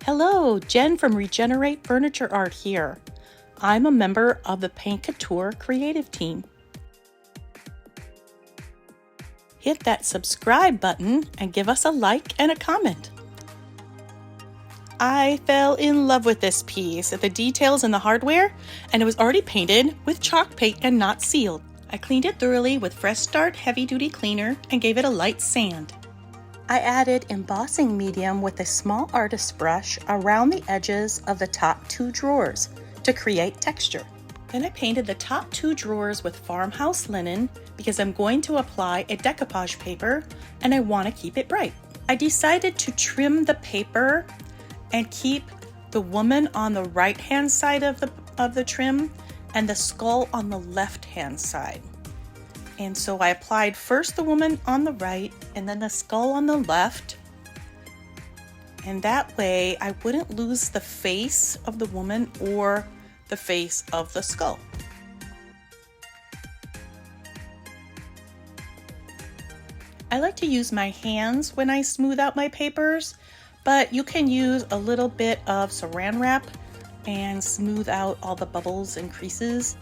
Hello, Jen from Regenerate Furniture Art here. I'm a member of the Paint Couture creative team. Hit that subscribe button and give us a like and a comment. I fell in love with this piece, the details and the hardware, and it was already painted with chalk paint and not sealed. I cleaned it thoroughly with Fresh Start Heavy Duty Cleaner and gave it a light sand. I added embossing medium with a small artist brush around the edges of the top two drawers to create texture. Then I painted the top two drawers with Farmhouse linen because I'm going to apply a decoupage paper and I want to keep it bright. I decided to trim the paper and keep the woman on the right hand side of the trim and the skull on the left hand side. And so I applied first the woman on the right and then the skull on the left. And that way I wouldn't lose the face of the woman or the face of the skull. I like to use my hands when I smooth out my papers, but you can use a little bit of saran wrap and smooth out all the bubbles and creases.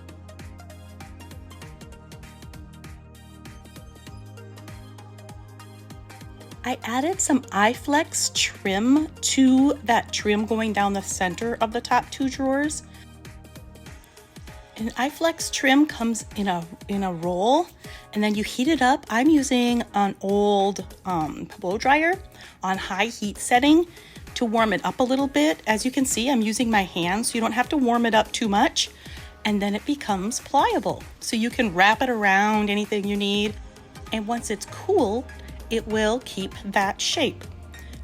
I added some iFlex trim to that trim going down the center of the top two drawers. And iFlex trim comes in a roll, and then you heat it up. I'm using an old blow dryer on high heat setting to warm it up a little bit. As you can see, I'm using my hands, so you don't have to warm it up too much. And then it becomes pliable. So you can wrap it around anything you need. And once it's cool, it will keep that shape.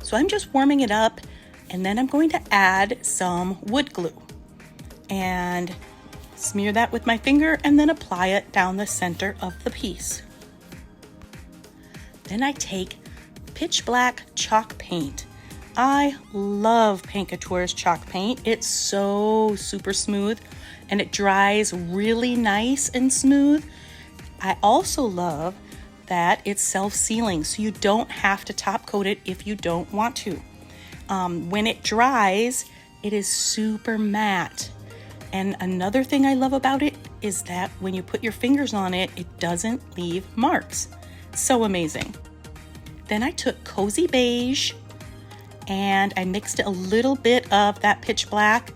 So I'm just warming it up, and then I'm going to add some wood glue and smear that with my finger and then apply it down the center of the piece. Then I take pitch black chalk paint. I love Paint Couture's chalk paint. It's so super smooth and it dries really nice and smooth. I also love that it's self-sealing, so you don't have to top coat it if you don't want to. When it dries, it is super matte. And another thing I love about it is that when you put your fingers on it, it doesn't leave marks. So amazing. Then I took Cozy Beige and I mixed a little bit of that pitch black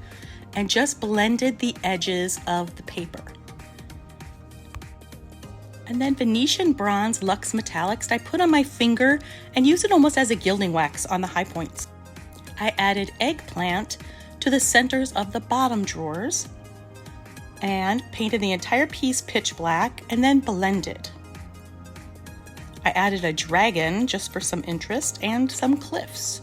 and just blended the edges of the paper. And then Venetian Bronze Luxe Metallics I put on my finger and used it almost as a gilding wax on the high points. I added Eggplant to the centers of the bottom drawers and painted the entire piece pitch black and then blended. I added a dragon just for some interest and some cliffs.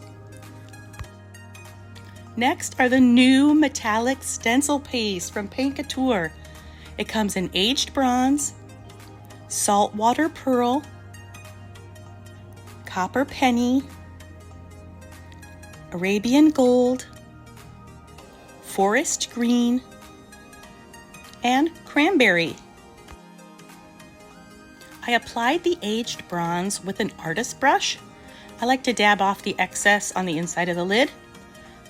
Next are the new Metallic Stencil Paste from Paint Couture. It comes in aged bronze, saltwater pearl, copper penny, Arabian gold, forest green, and cranberry. I applied the aged bronze with an artist brush. I like to dab off the excess on the inside of the lid,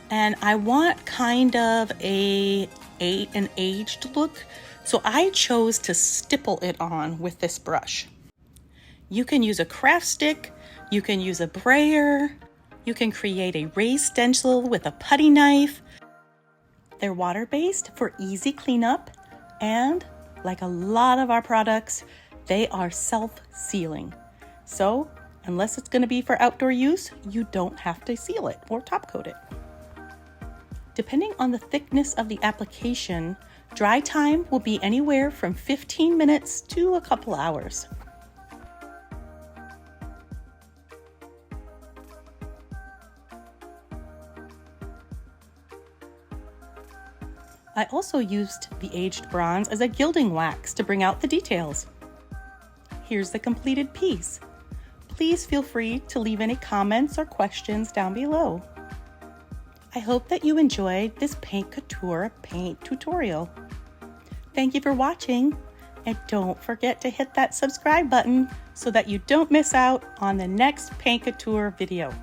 and I want kind of an aged look. So I chose to stipple it on with this brush. You can use a craft stick, you can use a brayer, you can create a raised stencil with a putty knife. They're water-based for easy cleanup, and like a lot of our products, they are self-sealing. So unless it's going to be for outdoor use, you don't have to seal it or top coat it. Depending on the thickness of the application, dry time will be anywhere from 15 minutes to a couple hours. I also used the aged bronze as a gilding wax to bring out the details. Here's the completed piece. Please feel free to leave any comments or questions down below. I hope that you enjoyed this Paint Couture paint tutorial. Thank you for watching, and don't forget to hit that subscribe button so that you don't miss out on the next Paint Couture video.